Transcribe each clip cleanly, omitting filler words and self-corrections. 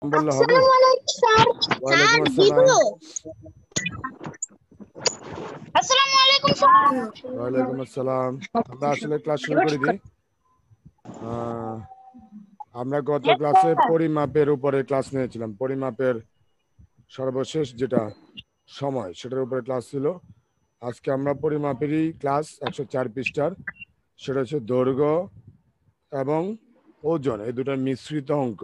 বললে হবে? আসসালামু আলাইকুম স্যার। ওয়ালাইকুম স্যার আসসালাম। দিগুলো। আসসালামু আলাইকুম স্যার। ওয়ালাইকুম আসসালাম। আমরা আসলে ক্লাস শুরু করে দিই। আমরা গত Yes, ক্লাসে স্যার। পরিমাপের উপরে ক্লাস নিয়েছিলাম। পরিমাপের সর্বশেষ যেটা সময় সেটার উপরে ক্লাস ছিল। আজকে আমরা পরিমাপেরই ক্লাস 104 পৃষ্ঠার, সেটা হচ্ছে দৈর্ঘ্য এবং ওজন, এই দুটার মিশ্রিত অঙ্ক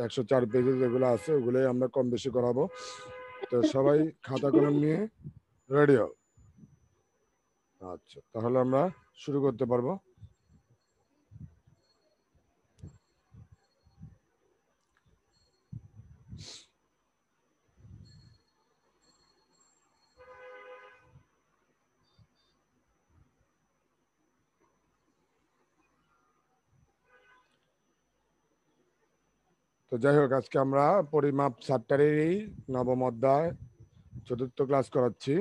104 পেজে যেগুলো আছে ওগুলোই আমরা কম বেশি করাবো। তো সবাই খাতা কলম নিয়ে রেডি হও। আচ্ছা, তাহলে আমরা শুরু করতে পারবো। তো যাই হোক, আজকে আমরা পরিমাপ চ্যাপ্টারেরই নবম অধ্যায় চতুর্থ ক্লাস করাচ্ছি।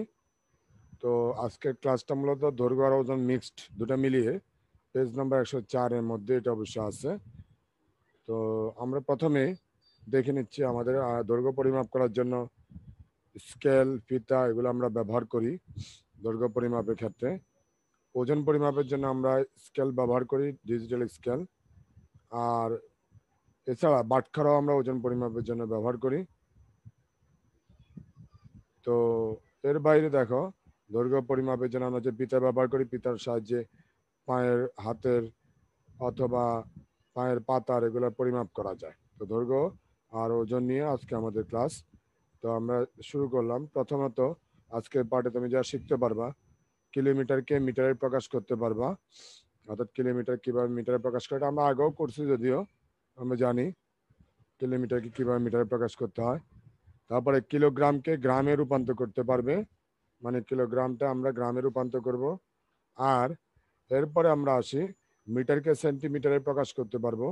তো আজকের ক্লাসটা মূলত দৈর্ঘ্য আর ওজন মিক্সড দুটা মিলিয়ে পেজ নম্বর 104 এর মধ্যে এটা অবশ্য আছে। তো আমরা প্রথমে দেখে নিচ্ছি আমাদের দৈর্ঘ্য পরিমাপ করার জন্য স্কেল, ফিতা এগুলো আমরা ব্যবহার করি দৈর্ঘ্য পরিমাপের ক্ষেত্রে। ওজন পরিমাপের জন্য আমরা স্কেল ব্যবহার করি, ডিজিটাল স্কেল। আর এছাড়া বাটখারাও আমরা ওজন পরিমাপের জন্য ব্যবহার করি। তো এর বাইরে দেখো, দৈর্ঘ্য পরিমাপের জন্য আমরা যে পিতা ব্যবহার করি, পিতার সাহায্যে পায়ের, হাতের অথবা পায়ের পাতার এগুলো পরিমাপ করা যায়। তো দৈর্ঘ্য আর ওজন নিয়ে আজকে আমাদের ক্লাস। তো আমরা শুরু করলাম। প্রথমত আজকের পার্টে তুমি যা শিখতে পারবা, কিলোমিটারকে মিটারে প্রকাশ করতে পারবা, অর্থাৎ কিলোমিটার কিভাবে মিটারে প্রকাশ করে। আমরা আগেও করছি, যদিও আমরা জানি কিলোমিটারকে কিভাবে মিটারে প্রকাশ করতে হয়। তারপরে কিলোগ্রামকে গ্রামে রূপান্তর করতে পারবে, মানে কিলোগ্রামটা আমরা গ্রামে রূপান্তর করব। আর এরপরে আমরা আসি মিটারকে সেন্টিমিটারে প্রকাশ করতে পারবো,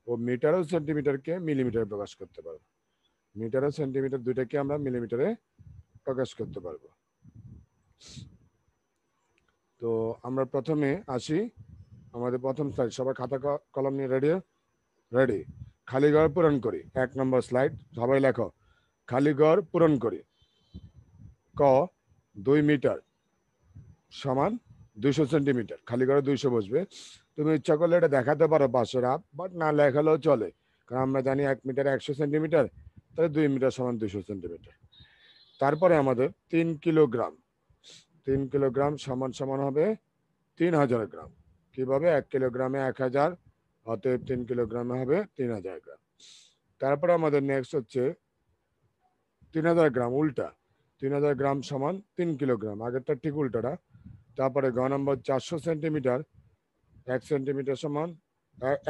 ও মিটার ও সেন্টিমিটারকে মিলিমিটারে প্রকাশ করতে পারবো। মিটার ও সেন্টিমিটার দুইটাকে আমরা মিলিমিটারে প্রকাশ করতে পারবো। তো আমরা প্রথমে আসি আমাদের প্রথম স্লাইড। সবাই খাতা কলম নিয়ে রেডি? রেডি। খালি ঘর পূরণ করি। 1 নম্বর স্লাইড, সবাই লেখো। খালি ঘর পূরণ করি। ক 2 মিটার সমান 200 সেন্টিমিটার। খালি ঘরে 200 বসবে। তুমি ইচ্ছা করলে এটা দেখাতে পারো 500 আপ, বাট না লেখালেও চলে, কারণ আমরা জানি 1 মিটার 100 সেন্টিমিটার, তাহলে 2 মিটার সমান 200 সেন্টিমিটার। তারপরে আমাদের 3 কিলোগ্রাম, 3 কিলোগ্রাম সমান সমান হবে 3000 গ্রাম। কিভাবে? 1 কিলোগ্রামে 1000, অতএব 3 কিলোগ্রামে হবে 3000 গ্রাম। তারপরে আমাদের নেক্সট হচ্ছে 3000 গ্রাম উল্টা। 3000 গ্রাম সমান 3 কিলোগ্রাম, আগেরটা ঠিক উল্টাটা। তারপরে গ নম্বর 400 সেন্টিমিটার, 1 সেন্টিমিটার সমান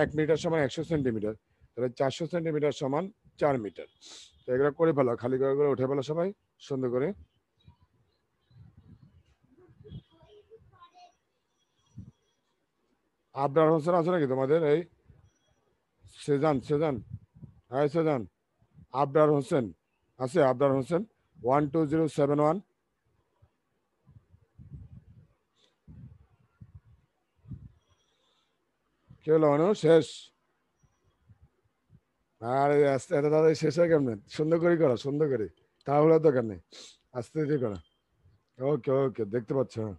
1 মিটার সমান 100 সেন্টিমিটার, তাহলে 400 সেন্টিমিটার সমান 4 মিটার। তো এগুলো করে ফেলো, খালি করে উঠে ফেলো সবাই সুন্দর করে। আবরার হোসেন আছে নাকি তোমাদের? এই সেজান, সেজান, হ্যাঁ সেজান, আবরার হোসেন আছে? আবরার হোসেন 12071। কি হলো অনু? শেষ? আরে আস্তে এত তাড়াতাড়ি শেষ হয় কেমনে? সুন্দর করে করো, সুন্দর করে, তাহলে দরকার নেই, আস্তে আস্তে করো। ওকে ওকে, দেখতে পাচ্ছ? হ্যাঁ।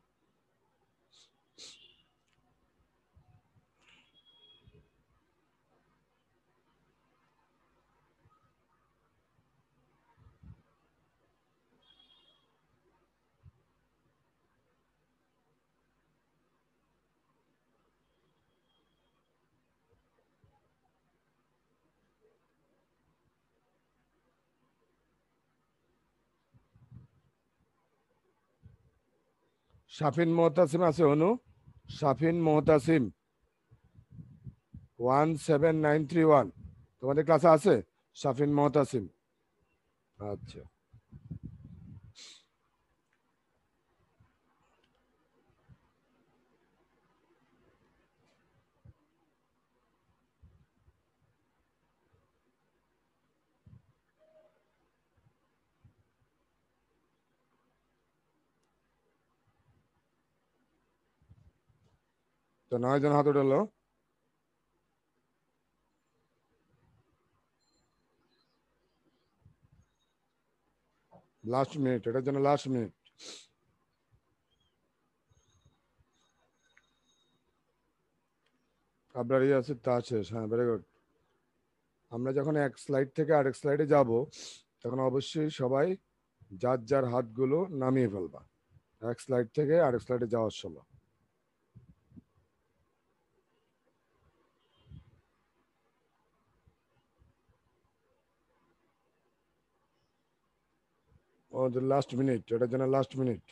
শাফিন মোহতাসিম আছে অনু? শাফিন মোহতাসিম 17931, তোমাদের ক্লাসে আছে শাফিন মোহতাসিম? আচ্ছা, তো 9 জন হাত উঠালো। লাস্ট মিনিট, এটার জন্য লাস্ট মিনিট। আপনার ইয়ে আছে তা শেষ, হ্যাঁ ভেরি গুড। আমরা যখন এক স্লাইড থেকে আরেক স্লাইডে যাব তখন অবশ্যই সবাই যার যার হাতগুলো নামিয়ে ফেলবা এক স্লাইড থেকে আরেক স্লাইডে যাওয়ার সময়। ও লাস্ট মিনিট, এটার জন্য লাস্ট মিনিট।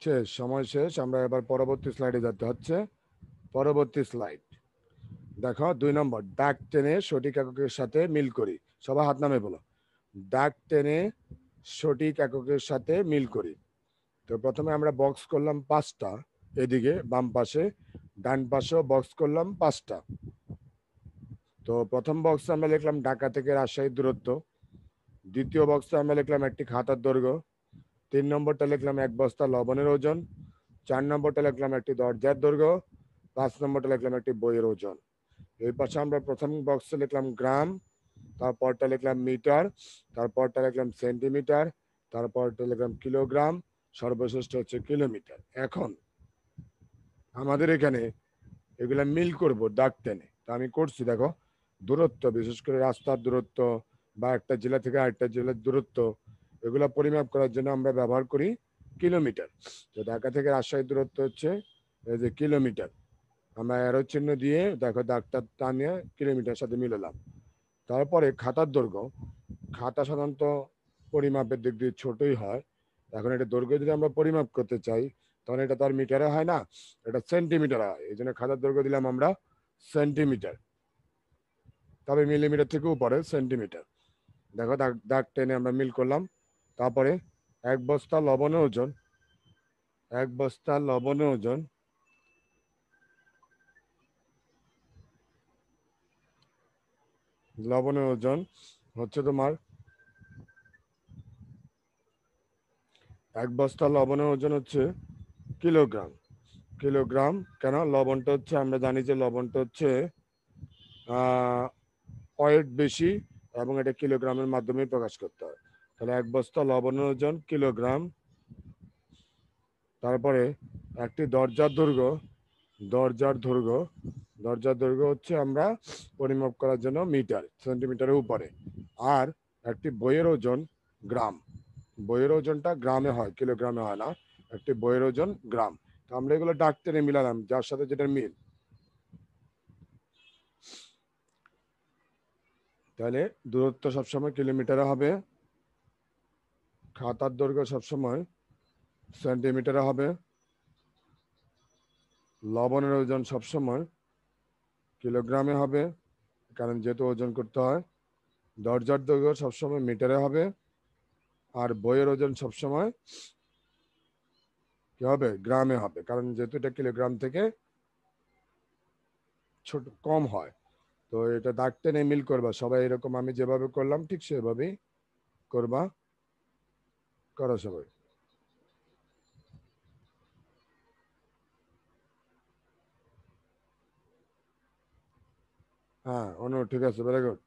শেষ, সময় শেষ। আমরা এবার পরবর্তী স্লাইডে যেতে হচ্ছে। পরবর্তী স্লাইড দেখো 2 নম্বর, দাগ টেনে সঠিক এককের সাথে মিল করি। সবাই হাত নামে বলো, দাগ টেনে সঠিক এককের সাথে মিল করি। তো প্রথমে আমরা বক্স করলাম 5টা, এদিকে বাম পাশে, ডান পাশেও বক্স করলাম 5টা। তো প্রথম বক্সে আমরা লিখলাম ঢাকা থেকে রাজশাহীর দূরত্ব। দ্বিতীয় বক্সে আমরা লিখলাম একটি খাতার দৈর্ঘ্য। 3 নম্বরটা লিখলাম এক বস্তা লবণের ওজন। 4 নম্বরটা লিখলাম একটি দরজার দৈর্ঘ্য। 5 নম্বরটা লিখলাম একটি বইয়ের ওজন। এই পাশে আমরা প্রথম বক্সে লিখলাম গ্রাম, তারপরটা লিখলাম মিটার, তারপরটা লিখলাম সেন্টিমিটার, তারপরটা লিখলাম কিলোগ্রাম, সর্বশেষ হচ্ছে কিলোমিটার। এখন আমাদের এখানে এগুলা মিল করব দাগ টেনে। তা আমি করছি, দেখো দূরত্ব, বিশেষ করে রাস্তার দূরত্ব বা একটা জেলা থেকে আরেকটা জেলার দূরত্ব, এগুলা পরিমাপ করার জন্য আমরা ব্যবহার করি কিলোমিটার। তো ঢাকা থেকে রাজশাহীর দূরত্ব হচ্ছে এই যে কিলোমিটার। আমরা অ্যারো চিহ্ন দিয়ে দেখো দাগটা টানিয়ে কিলোমিটার সাথে মিলালাম। তারপরে খাতার দৈর্ঘ্য, খাতা সাধারণত পরিমাপের দিক দিয়ে ছোটই হয়। এখন এটা দৈর্ঘ্য যদি আমরা পরিমাপ করতে চাই তখন এটা তো আর মিটারে হয় না, এটা সেন্টিমিটার হয়। এই জন্য খাতার দৈর্ঘ্য দিলাম আমরা সেন্টিমিটার, তবে মিলিমিটার থেকে উপরে সেন্টিমিটার। দেখো দাগ দাগ টেনে আমরা মিল করলাম। তারপরে এক বস্তা লবণের ওজন, এক বস্তা লবণের ওজন, লবণের ওজন হচ্ছে তোমার, এক বস্তা লবণের ওজন হচ্ছে কিলোগ্রাম। কিলোগ্রাম কেন, লবণটা হচ্ছে আমরা জানি যে লবণটা হচ্ছে ওয়েট বেশি এবং এটা কিলোগ্রামের মাধ্যমে প্রকাশ করতে হয়। তাহলে এক বস্তা লবণের ওজন কিলোগ্রাম। তারপরে একটি দরজার দৈর্ঘ্য, দরজার দৈর্ঘ্য, দরজার দৈর্ঘ্য হচ্ছে আমরা পরিমাপ করার জন্য মিটার, সেন্টিমিটারের উপরে। আর একটি বইয়ের ওজন গ্রাম, বইয়ের ওজনটা গ্রামে হয়, কিলোগ্রামে হয় না। একটি বইয়ের ওজন গ্রাম। তো আমরা এগুলো দাগ টেনে মিলালাম যার সাথে যেটা মিল। তাহলে দূরত্ব সবসময় কিলোমিটারে হবে, খাতার দৈর্ঘ্য সবসময় সেন্টিমিটারে হবে, লবণের ওজন সবসময় কিলোগ্রামে হবে কারণ যেহেতু ওজন করতে হয়, দরজার দৈর্ঘ্য সবসময় মিটারে হবে, আর বইয়ের ওজন সবসময় কি হবে, গ্রামে হবে কারণ যেহেতু এটা কিলোগ্রাম থেকে ছোট কম হয়। তো এটা দাগ টেনে মিল করবা সবাই, এরকম আমি যেভাবে করলাম ঠিক সেভাবেই করবা, করো সবাই। হ্যাঁ অনু ঠিক আছে, ভেরি গুড।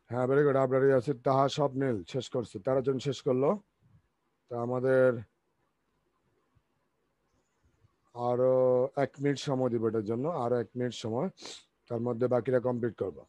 হ্যাঁ, ভেরি গুড। আবরারি আছে তাহা স্বপ্নিল শেষ করছে, 13 জন শেষ করলো। তা আমাদের আরো 1 মিনিট সময় দিব এটার জন্য, আরো 1 মিনিট সময়, তার মধ্যে বাকিরা কমপ্লিট করবো।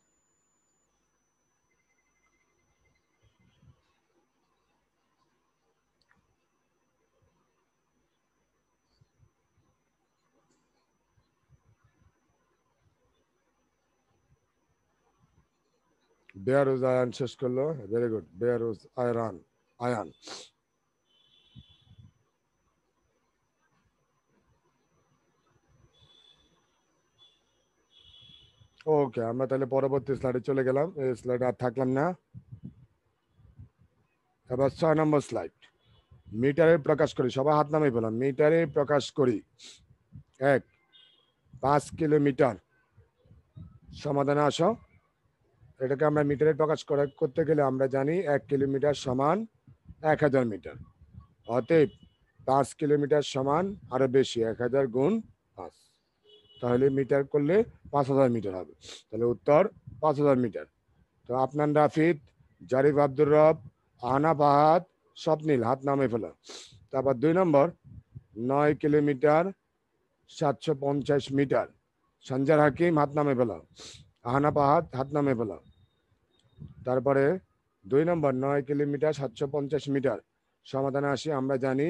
বেয়ারুজ আয়ান শেষ করলো, ভেরি গুড। বেয়ারুজ আয়রান আয়ান। ওকে, আমরা তাহলে পরবর্তী স্লাইডে চলে গেলাম, এই স্লাইডে আর থাকলাম না। এবার 6 নম্বর স্লাইড। মিটারে প্রকাশ করি, সবাই হাত নামিয়ে পেলাম। মিটারে প্রকাশ করি 5 কিলোমিটার। সমাধানে আসো। এটাকে আমরা মিটারে প্রকাশ করতে গেলে আমরা জানি 1 কিলোমিটার সমান 1000 মিটার। অতএব 5 কিলোমিটার সমান আরো বেশি, 1000 গুণ 5। তাহলে মিটার করলে 5000 মিটার হবে। তাহলে উত্তর 5000 মিটার। তো আপনার রাফিদ, জারিফ আব্দুর রব, আহনা ফাহাদ, স্বপ্নিল হাত নামে ফেলা। তারপর 2 নম্বর 9 কিলোমিটার 750 মিটার। সঞ্জার হাকিম হাত নামে ফেলা। আহনা ফাহাদ হাত নামে ফেলা। তারপরে 2 নম্বর 9 কিলোমিটার 750 মিটার। সমাধানে আসি, আমরা জানি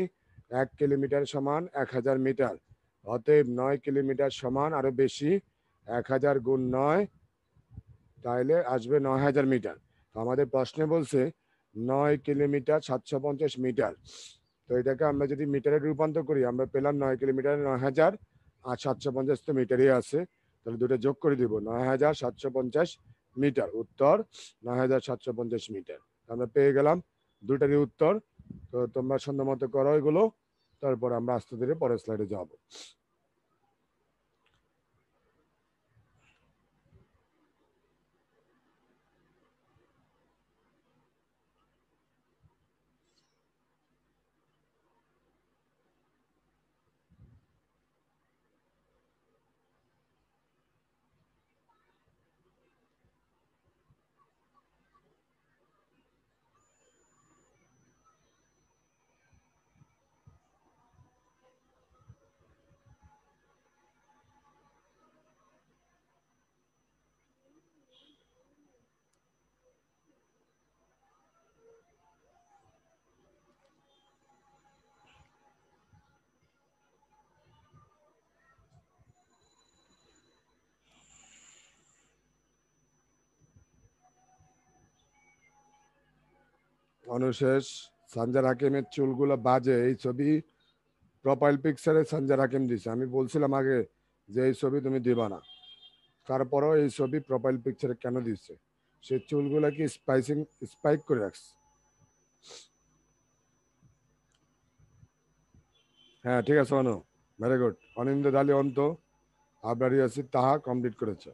1 কিলোমিটার সমান 1000 মিটার। অতএব 9 কিলোমিটার সমান আরো বেশি, 1000 গুণ 9, তাহলে আসবে 9000 মিটার। তো আমাদের প্রশ্নে বলছে 9 কিলোমিটার 750 মিটার। তো এটাকে আমরা যদি মিটারে রূপান্তর করি, আমরা পেলাম 9 কিলোমিটার 9000, আর 750 তো মিটারই আছে, তাহলে দুটো যোগ করে দিব, 9750 মিটার। উত্তর 9750 মিটার। আমরা পেয়ে গেলাম দুটারই উত্তর। তো তোমরা সুন্দর মতো করো এগুলো, তারপর আমরা আস্তে ধীরে পরের স্লাইডে যাব। অনুশেষ, সঞ্জার হাকিমের চুলগুলো বাজে, এই ছবি প্রোফাইল পিকচারে সঞ্জার হাকিম দিছে। আমি বলছিলাম আগে যে এই ছবি তুমি দিবা না, তারপরও এই ছবি প্রোফাইল পিকচারে কেন দিচ্ছে? সে চুলগুলা কি স্পাইক করে রাখছে। হ্যাঁ ঠিক আছে অনু, ভেরি গুড। অনিন্দ দালি অন্ত, আবরারি আসিফ তাহা কমপ্লিট করেছে।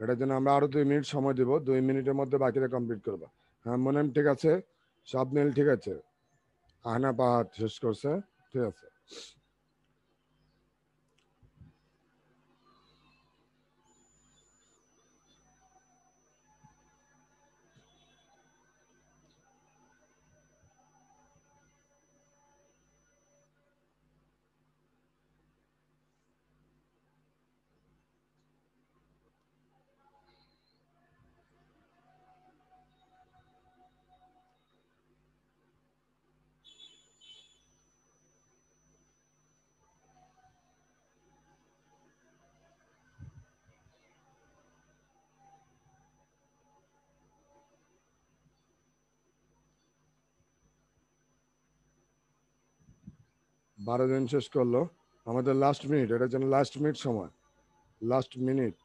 এটার জন্য আমরা আরো 2 মিনিট সময় দিব, 2 মিনিটের মধ্যে বাকিটা কমপ্লিট করবো। হ্যাঁ মনেম ঠিক আছে, স্বপ্নিল ঠিক আছে, আহনা পাহাড় শেষ করছে, ঠিক আছে। বারো জন শেষ করলো। আমাদের লাস্ট মিনিট, এটার জন্য লাস্ট মিনিট সময়, লাস্ট মিনিট।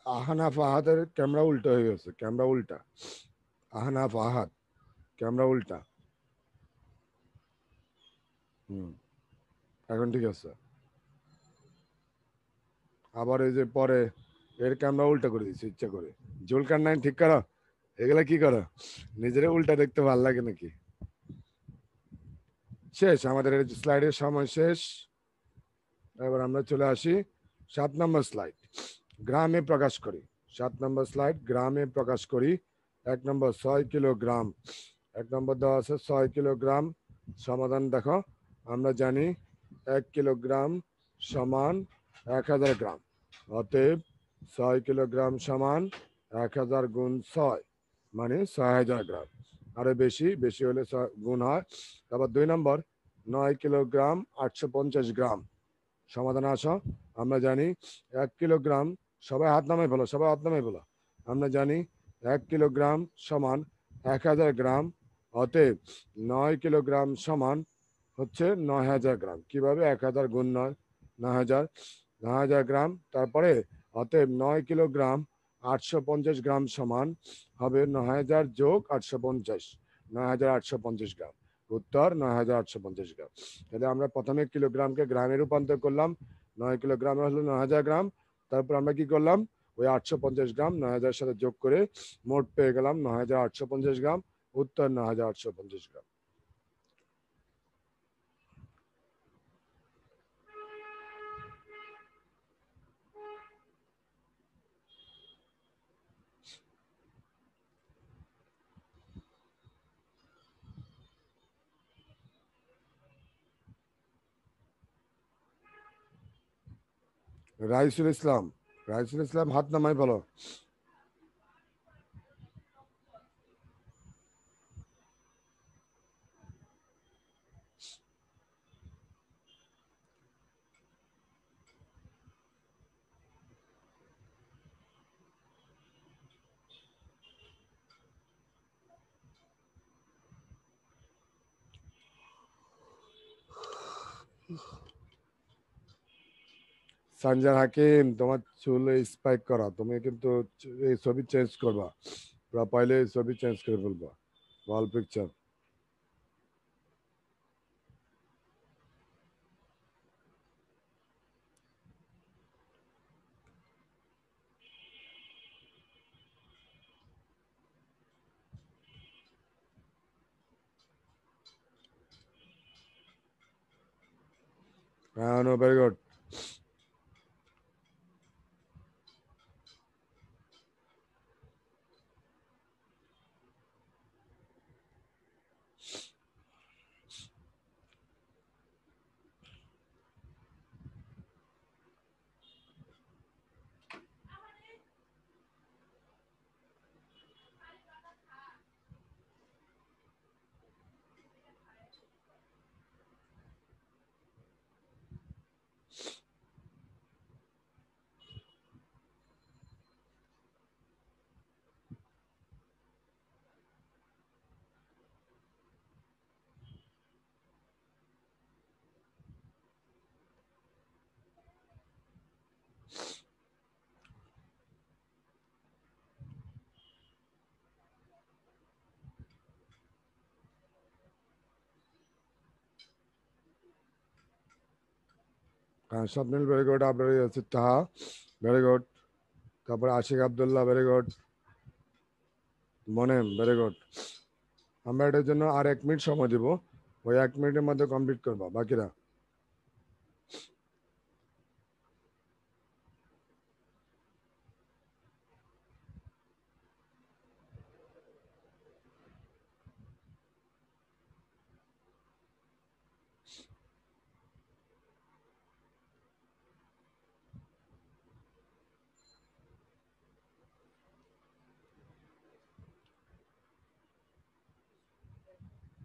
আহানা ফাহাদের ক্যামেরা উল্টা হয়ে গেছে, ক্যামেরা উল্টা। আহানা ফাহাদ ক্যামেরা উল্টা। হুম, এখন ঠিক আছে। আবার এই যে পরে এর ক্যামেরা উল্টা করে দিচ্ছে ইচ্ছা করে। জুলকার নাইন ঠিক করো, এগুলা কি করো? নিজেরা উল্টা দেখতে ভালো লাগে নাকি? শেষ আমাদের স্লাইডের সময় শেষ। এবার আমরা চলে আসি 7 নম্বর স্লাইড, গ্রামে প্রকাশ করি। 7 নম্বর স্লাইড, গ্রামে প্রকাশ করি। 1 নম্বর 6 কিলোগ্রাম। 1 নম্বর দেওয়া আছে 6 কিলোগ্রাম। সমাধান দেখো, আমরা জানি 1 কিলোগ্রাম সমান 1000 গ্রাম। অতএব 6 কিলোগ্রাম সমান 1000 গুণ 6 মানে 6000 গ্রাম। আরো বেশি, বেশি হলে গুণ হয়। তারপর 2 নম্বর 9 কিলোগ্রাম 850 গ্রাম। সমাধানে আসো, আমরা জানি 1 কিলোগ্রাম, সবাই হাত নামাই বলো, সবাই হাত নামাই বলো। আমরা জানি 1 কিলোগ্রাম সমান 1000 গ্রাম। অতএব 9 কিলোগ্রাম সমান হচ্ছে 9000 গ্রাম। কিভাবে? 1000 গুণ 9, 9000, 9000 গ্রাম। তারপরে অতএব 9 কিলোগ্রাম 850 গ্রাম সমান হবে 9000 যোগ 850, 9850 গ্রাম। উত্তর 9850 গ্রাম। তাহলে আমরা প্রথমে কিলোগ্রামকে গ্রামে রূপান্তর করলাম। 9 কিলোগ্রামে হলো 9000 গ্রাম। তারপর আমরা কি করলাম? ওই 850 গ্রাম 9000 সাথে যোগ করে মোট পেয়ে গেলাম 9850 গ্রাম। উত্তর 9850 গ্রাম। রাইসুল ইসলাম, রাইসুল ইসলাম হাত নামাই বলো। সঞ্জয় হাকিম, তোমার চুল স্পাইক করা, তুমি কিন্তু এই ছবি চেঞ্জ করবা, পাইলে ছবি চেঞ্জ করে ফেলবা, ওয়াল পিকচার। হ্যাঁ, নো, ভেরি গুড। হ্যাঁ, স্বপ্নিল, ভেরি গুড। আপনার আছে তাহা, ভেরি গুড। তারপরে Ashiq Abdullah, very good. Monem, very good. আমরা এটার জন্য আর 1 মিনিট সময় দিব, ওই 1 মিনিটের মধ্যে কমপ্লিট করবা বাকিরা।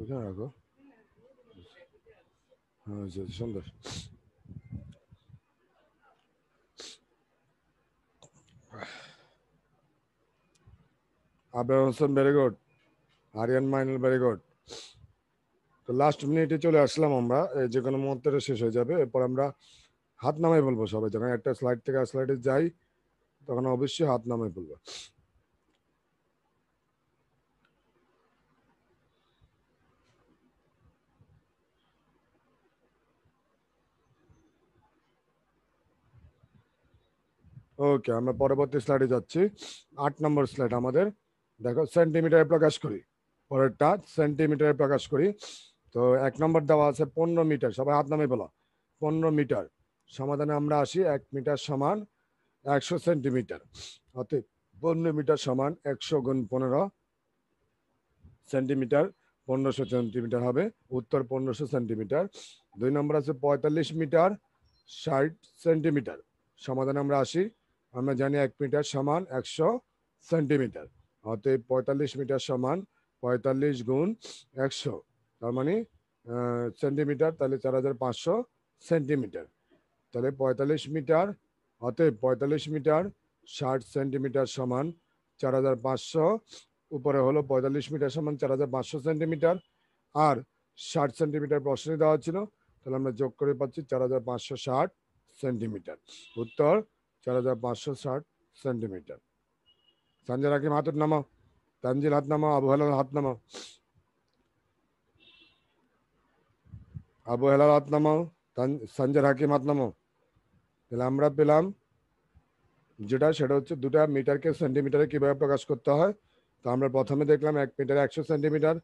বুঝে রাখো। হ্যাঁ, সুন্দর। Abrar Hossain, very good. Ariyan Mainul, very good. তো লাস্ট মিনিটে চলে আসলাম আমরা, যে কোনো মুহূর্তে শেষ হয়ে যাবে। এরপর আমরা হাত নামাই বলবো সবাই, যখন একটা স্লাইড থেকে স্লাইডে যাই তখন অবশ্যই হাত নামায় ফেলবে। ওকে, আমরা পরবর্তী স্লাইডে যাচ্ছি। 8 নম্বর স্লাইড আমাদের। দেখো সেন্টিমিটারে প্রকাশ করি, পরেরটা সেন্টিমিটারে প্রকাশ করি। তো 1 নম্বর দেওয়া আছে 15 মিটার, সবাই হাত নামে বলো 15 মিটার। সমাধানে আমরা আসি 1 মিটার সমান 100 সেন্টিমিটার, অতএব 15 মিটার সমান 100 গুণ 15 সেন্টিমিটার, 1500 সেন্টিমিটার হবে উত্তর, 1500 সেন্টিমিটার। 2 নম্বর আছে 45 মিটার 60 সেন্টিমিটার। সমাধানে আমরা আসি, আমরা জানি 1 মিটার সমান 100 সেন্টিমিটার, অতএব 45 মিটার সমান 45 গুণ 100, তার মানে সেন্টিমিটার, তাহলে 4500 সেন্টিমিটার। তাহলে 45 মিটার, অতএব 45 মিটার 60 সেন্টিমিটার সমান 4500, উপরে হলো 45 মিটার সমান 4500 সেন্টিমিটার, আর 60 সেন্টিমিটার প্রশ্নে দেওয়া ছিল, তাহলে আমরা যোগ করে পাচ্ছি 4560 সেন্টিমিটার, উত্তর 4560 সেন্টিমিটার। সঞ্জয় রাকিম হাত নামাও, তানজিল হাত নামাও, আবু হেলাল হাত নামাও, আবু হেলাল হাত নামাও, সঞ্জয় হাকিম হাত নামাও। তাহলে আমরা পেলাম যেটা, সেটা হচ্ছে 2টা মিটারকে সেন্টিমিটারে কিভাবে প্রকাশ করতে হয়। তো আমরা প্রথমে দেখলাম 1 মিটারে 100 সেন্টিমিটার,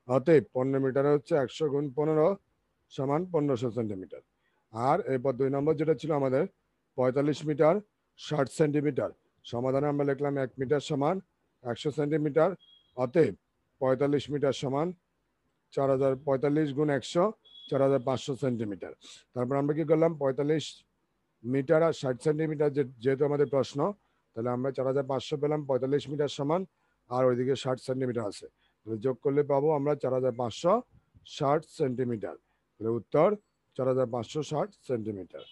অতএব 15 মিটারে হচ্ছে 100 গুণ 15 সমান 1500 সেন্টিমিটার। আর এরপর 2 নম্বর যেটা ছিল আমাদের 45 মিটার 60 সেন্টিমিটার। সমাধানে আমরা লিখলাম 1 মিটার সমান 100 সেন্টিমিটার, অতএব 45 মিটার সমান 45 গুণ 100 4500 সেন্টিমিটার। তারপর আমরা কি করলাম, 45 মিটার আর 60 সেন্টিমিটার যেহেতু আমাদের প্রশ্ন, তাহলে আমরা 4500 পেলাম, 45 মিটার সমান, আর ওইদিকে 60 সেন্টিমিটার আছে, যোগ করলে পাবো আমরা 4560 সেন্টিমিটার। তাহলে উত্তর 4560 সেন্টিমিটার।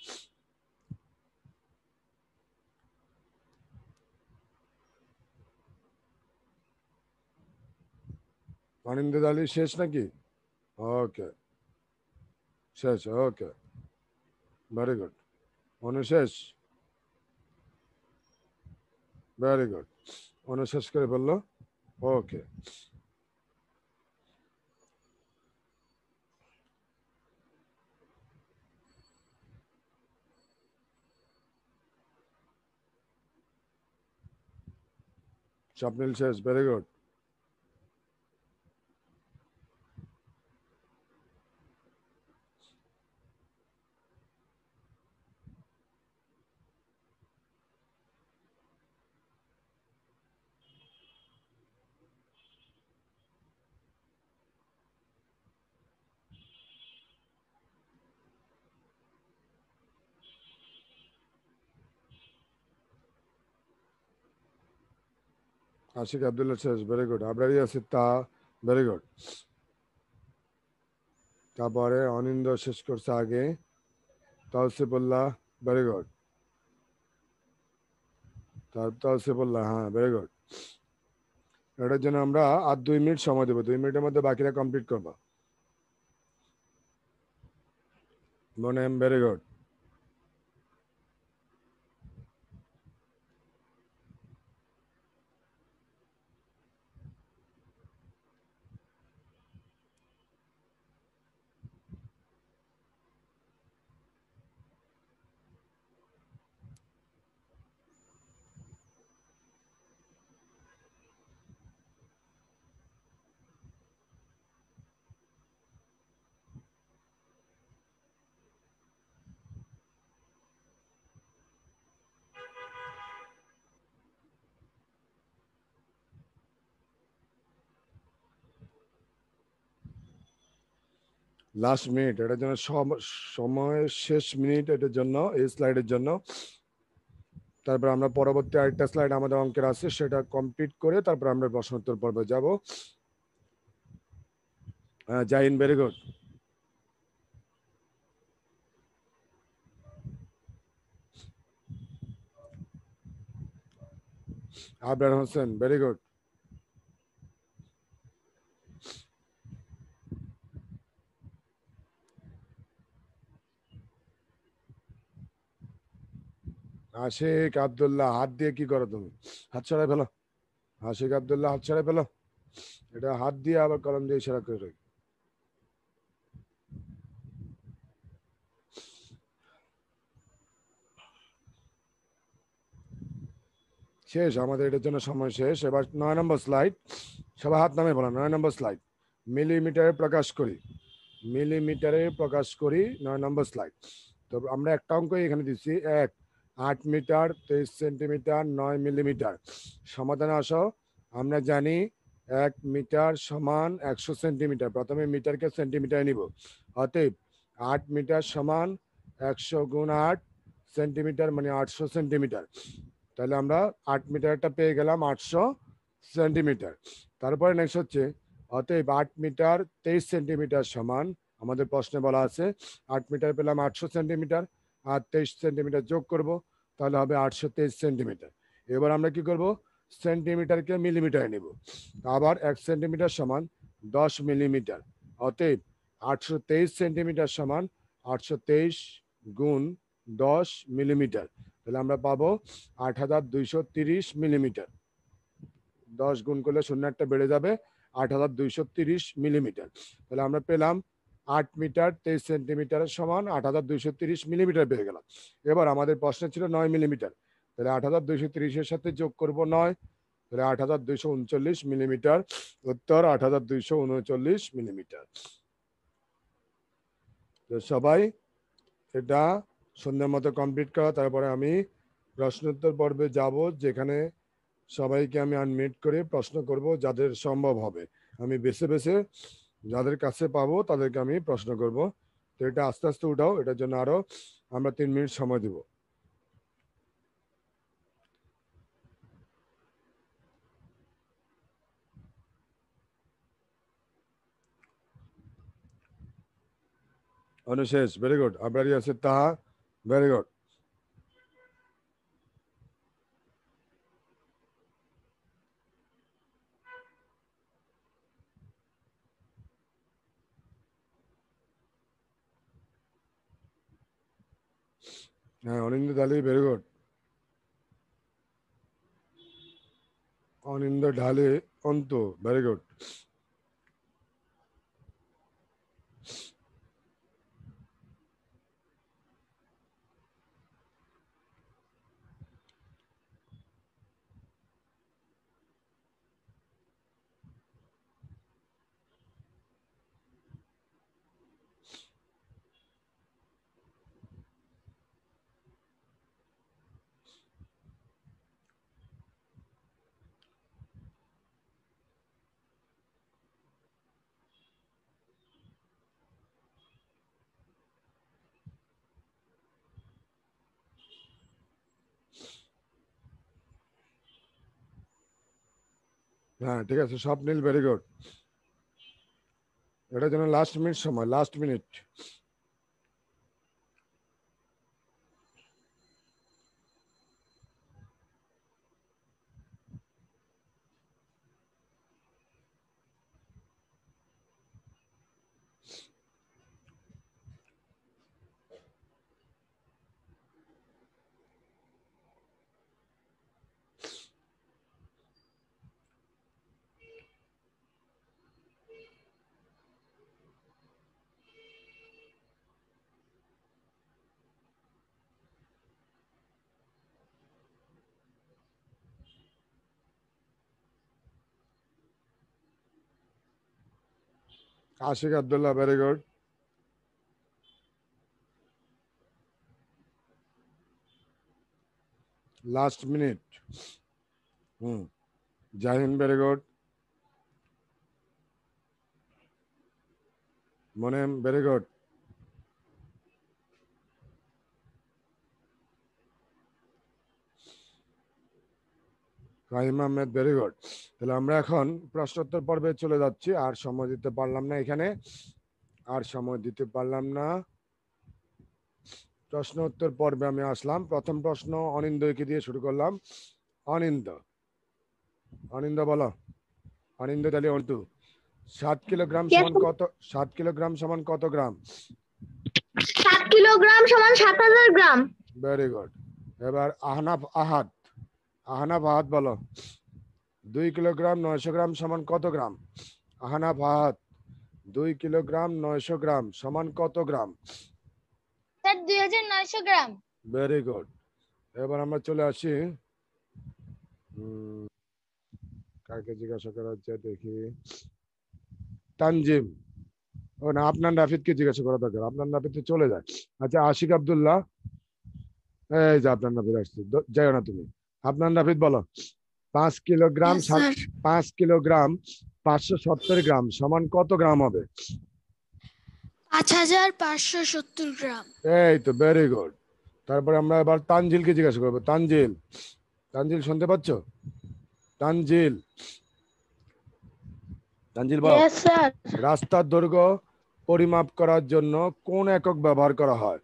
অনিন্দিত আলী শেষ নাকি? ওকে, শেষ, ওকে, ভেরি গুড। অনুশেষ, ভেরি গুড, অনুশেষ করে ফেললো, ওকে। স্বপ্নিল শেষ, ভেরি গুড। আশিক আব্দুল্লাহ শেষ, very good. Abrari Asif very good. তারপরে অনিন্দ শেষ করছে আগে, তাওসিফুল্লাহ, ভেরি গুড। তাওসিফুল্লাহ, হ্যাঁ, ভেরি গুড। এটার জন্য আমরা আর 2 মিনিট সময় দেবো, 2 মিনিটের মধ্যে বাকিরা কমপ্লিট করবো। Monem, very good. Last minute, এটার জন্য সময় শেষ মিনিট, এটার জন্য এই স্লাইডের জন্য। তারপর আমরা পরবর্তী আরেকটা স্লাইড আমাদের অঙ্কের আছে, সেটা কমপ্লিট করে তারপর আমরা প্রশ্নোত্তর পর্বে যাব। Zahin, very good. Abrar Hossain, very good. Ashik Abdullah, হাত দিয়ে কি করো তুমি? হাত ছাড়াই ফেলো। আশিক আব্দুল্লাহ, হাত ছাড়াই ফেলো। এটা হাত দিয়ে আবার কলম দিয়ে ইশারা করে। শেষ, আমাদের এটার জন্য সময় শেষ। এবার 9 নম্বর স্লাইড, সবাই হাত নামে বলো। 9 নম্বর স্লাইড, মিলিমিটারে প্রকাশ করি। মিলিমিটারে প্রকাশ করি 9 নম্বর স্লাইড। তো আমরা একটা অঙ্ক এখানে দিচ্ছি, 8 মিটার 23 সেন্টিমিটার 9 মিলিমিটার। সমাধানে আসো। আমরা জানি 1 মিটার সমান 100 সেন্টিমিটার। প্রথমে মিটারকে সেন্টিমিটারে নিব। অতএব 8 মিটার সমান 100 গুণ 8 সেন্টিমিটার, মানে 800 সেন্টিমিটার। তাহলে আমরা 8 মিটারটা পেয়ে গেলাম 800 সেন্টিমিটার। তারপরে নেক্সট হচ্ছে, অতএব 8 মিটার 23 সেন্টিমিটার সমান, আমাদের প্রশ্নে বলা আছে 8 মিটার পেলাম 800 সেন্টিমিটার, আর 23 সেন্টিমিটার যোগ করব, তাহলে হবে 823 সেন্টিমিটার। এবার আমরা কি করব, সেন্টিমিটারকে মিলিমিটারে নিব। আবার 1 সেন্টিমিটার সমান 10 মিলিমিটার। অতএব 823 সেন্টিমিটার সমান 823 গুণ 10 মিলিমিটার। তাহলে আমরা পাবো 8230 মিলিমিটার। 10 গুণ করলে শূন্য একটা বেড়ে যাবে, 8230 মিলিমিটার। তাহলে আমরা পেলাম 8 মিটার 23 সেন্টিমিটারের সমান 8230 মিলিমিটার পেয়ে গেলাম। এবার আমাদের প্রশ্ন ছিল 9 মিলিমিটার। তাহলে 8230-এর সাথে যোগ করব 9, তাহলে 8239 মিলিমিটার। উত্তর 8239 মিলিমিটার। তো সবাই এটা সন্ধ্যার মতো কমপ্লিট করা। তারপরে আমি প্রশ্নোত্তর পর্বে যাব, যেখানে সবাইকে আমি আনমিউট করে প্রশ্ন করব, যাদের সম্ভব হবে। আমি বেছে বেছে যাদের কাছে পাবো তাদেরকে আমি প্রশ্ন করব। তো এটা আস্তে আস্তে উঠাও, এটার জন্য আরো আমরা 3 মিনিট সময় দিব। অনুশেষ, ভেরি গুড। আবরারি আছে তাহা, ভেরি গুড। হ্যাঁ, Anindo Dhali, very good. Anindo Dhali, Antu, very good. হ্যাঁ, ঠিক আছে, স্বপ্নিল, ভেরি গুড। এটার জন্য লাস্ট মিনিট সময়, last minute. Ashik Abdullah, very good. Last minute. Jahin, very good. Monem, very good. Fahim Ahmed, very good. তাহলে আমরা এখন প্রশ্নোত্তর পর্বে চলে যাচ্ছি। আর সময় দিতে পারলাম না এখানে, আর সময় দিতে পারলাম না। প্রশ্ন উত্তর পর্বে আমি আসলাম। প্রথম প্রশ্ন অনিন্দকে দিয়ে শুরু করলাম। অনিন্দ, অনিন্দ বলো। অনিন্দ তাহলে অন্তু, 7 কিলোগ্রাম সমান কত? 7 কিলোগ্রাম সমান কত গ্রাম? 7 কিলোগ্রাম সমান 7000 গ্রাম। Very good. এবার আহনাফ আহাদ, আহনাফ আহাদ বলো 2 কিলোগ্রাম 900 গ্রাম সমান কত গ্রাম? আহনাফ আহাদ 2 কিলোগ্রাম 900 গ্রাম সমান কত gram? Sir 2900 gram. Very good. এবার আমরা চলে আসি কাকে জিজ্ঞাসা করা হচ্ছে দেখি। তানজিম, ও না, আপনার নাফিদকে জিজ্ঞাসা করা দরকার, আপনার নাফিদ তো চলে যায়। আচ্ছা আশিক আব্দুল্লাহ, এই যে আপনার নাফিদ আসছে, যাইও না তুমি। আপনার নাফিদ বলো 5 কিলোগ্রাম 5 কিলোগ্রাম 570 গ্রাম সমান কত গ্রাম হবে? 5570 গ্রাম। এই তো ভেরি গুড। তারপরে আমরা এবার তানজিলকে জিজ্ঞাসা করবো। তানজিল, তানজিল শুনতে পাচ্ছ? তানজিল, তানজিল বলো Yes, sir. রাস্তার দৈর্ঘ্য পরিমাপ করার জন্য কোন একক ব্যবহার করা হয়?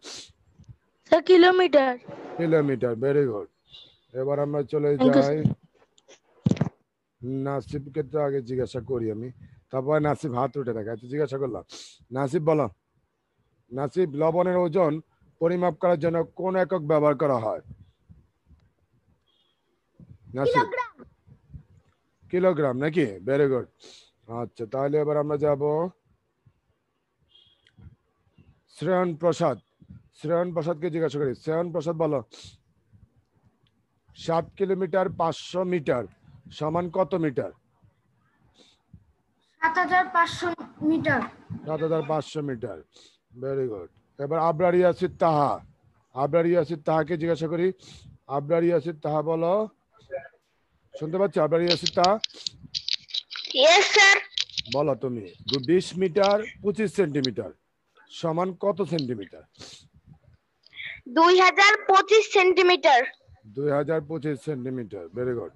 Sir kilometre. Kilometre. Very good. এবার আমরা চলে Thank you, যাই নাসিবকে, তো আগে জিজ্ঞাসা করি আমি, তারপর নাসিব হাত উঠে থাকে। আচ্ছা জিজ্ঞাসা করলাম, নাসিব বলো, নাসিব লবণের ওজন পরিমাপ করার জন্য কোন একক ব্যবহার করা হয়? নাসিব কিলোগ্রাম নাকি? Very good. আচ্ছা তাহলে এবার আমরা যাব শ্রেয়ন প্রসাদ, শ্রেয়ন প্রসাদকে জিজ্ঞাসা করি। শ্রেয়ন প্রসাদ বলো 7 কিলোমিটার 500 মিটার সমান কত metre? 7500 metre. 7500 metre. Very good. এবার আবরার ইয়াসির তাহা, আবরার ইয়াসির তাহাকে জিজ্ঞাসা করি। আবরার ইয়াসির তাহা বলো, শুনতে পাচ্ছ? আবরার ইয়াসির তাহা Yes, sir. বলো তুমি 20 মিটার 25 সেন্টিমিটার সমান কত centimetre? 2025 centimetre. 2025 centimetre. Very good.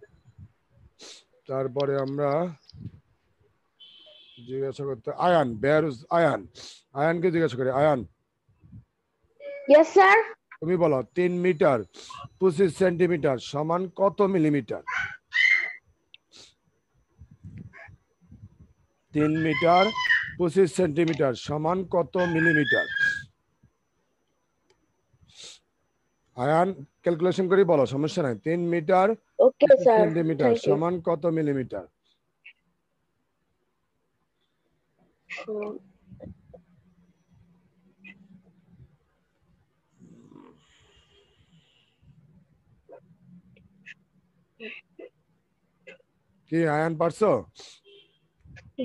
তারপরে আমরা জিজ্ঞাসা করতে আয়ান, বেয়ারুজ আয়ান, আয়ানকে জিজ্ঞাসা করি। Ayaan Yes, sir. তুমি বলো 3 মিটার 25 সেন্টিমিটার সমান কত মিলিমিটার? 3 মিটার 25 সেন্টিমিটার সমান কত মিলিমিটার? আয়ান ক্যালকুলেশন করি বলো, সমস্যা নাই। 3 metre Okay, sir. Centimetre Thank you. সমান কত মিলিমিটার? কি আয়ান পারছো?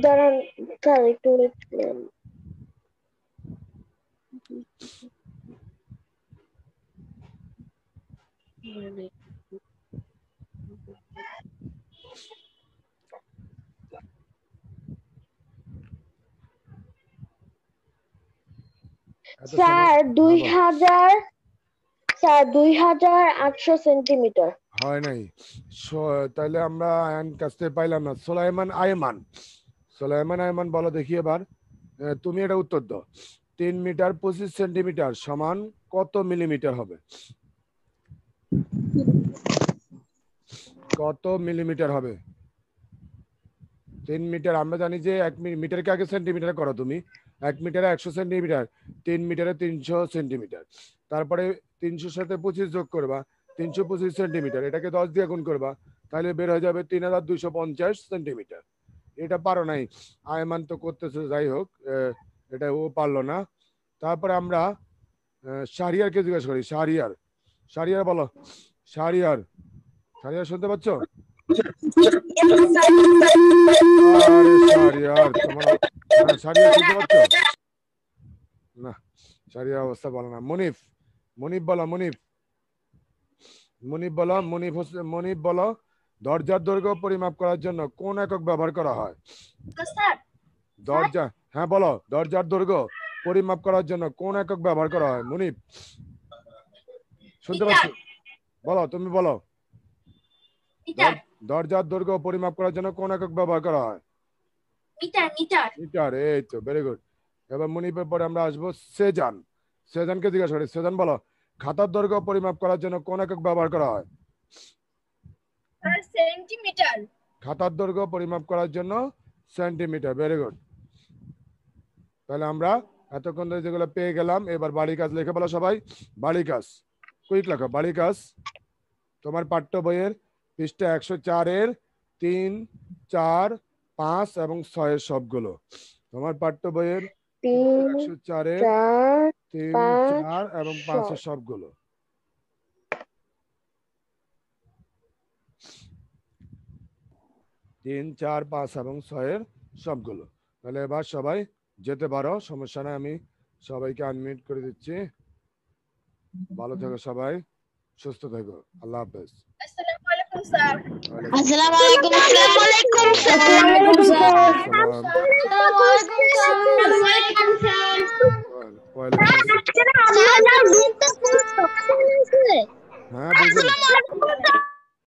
দাঁড়ান স্যার একটু wait করুন। Sir 2800 centimetre. হয় নাই। তাহলে আমরা আয়ান কাছ থেকে পাইলাম না। সোলাইমান আয়মান, সোলাইমান আয়মান বলো দেখি এবার। তুমি এটা উত্তর দাও। 3 মিটার 25 সেন্টিমিটার সমান কত মিলিমিটার হবে? কত মিলিমিটার হবে? 3 মিটার আমরা জানি যে 1 মিটারকে আগে সেন্টিমিটার করো তুমি। 1 মিটারে 100 সেন্টিমিটার, 3 মিটারে 300 সেন্টিমিটার, তারপরে 300 সাথে 25 যোগ করবা, 325 সেন্টিমিটার, এটাকে 10 দিয়ে গুণ করবা, তাহলে বের হয়ে যাবে 3250 সেন্টিমিটার। এটা পারো নাই, আয়মান তো করতেছে, যাই হোক এটা ও পারলো না। তারপরে আমরা শাহরিয়ারকে জিজ্ঞাসা করি। শাহরিয়ার, শাহরিয়ার বলো। শাহরিয়ার, শাহরিয়ার শুনতে পাচ্ছ? আরে শাহরিয়ার তোমার, শাহরিয়ার শুনতে পাচ্ছ? না, শাহরিয়ার অবস্থা ভালো না। মনিফ, মনিফ বলো। মনিফ, মনিফ বলো। মনিফ হোসেন, মনিফ বলো দরজার দৈর্ঘ্য পরিমাপ করার জন্য কোন একক ব্যবহার করা হয়? দরজা, হ্যাঁ বলো, দরজার দৈর্ঘ্য পরিমাপ করার জন্য কোন একক ব্যবহার করা হয়? মনিফ শুনতে পাচ্ছ? বলো, তুমি বলো। দরজার দৈর্ঘ্য পরিমাপ করার জন্য কোন একক ব্যবহার করা হয়? মিটার। মিটার। মিটার। এই তো ভেরি গুড। এবার মনিপের পরে আমরা আসবো সেজান। সেজানকে জিজ্ঞাসা করি। সেজান বলো খাতার দৈর্ঘ্য পরিমাপ করার জন্য কোন একক ব্যবহার করা হয়? সেন্টিমিটার। খাতার দৈর্ঘ্য পরিমাপ করার জন্য সেন্টিমিটার। Very good. তাহলে আমরা এতক্ষণ ধরে যেগুলো পেয়ে গেলাম, এবার বাড়ি কাজ লিখে বলো সবাই। বাড়ি কাজ, কুইক লেখো বাড়ি কাজ তোমার পাঠ্য বইয়ের পৃষ্ঠা 104 3 4 5 এবং 6 সবগুলো তোমার পাঠ্য বইয়ের 3 104 4 3 5 4 এবং 5 সবগুলো 3 4 5 এবং 6 সবগুলো তাহলে এবার সবাই যেতে পারো সমস্যা নাই আমি সবাইকে আনমিউট করে দিচ্ছি ভালো থেকো সবাই সুস্থ থেকো আল্লাহ হাফেজ আসসালামু আলাইকুম স্যার আসসালামু আলাইকুম আসসালামু আলাইকুম আসসালামু আলাইকুম স্যার আসসালামু আলাইকুম স্যার ওয়ালাইকুম আসসালাম।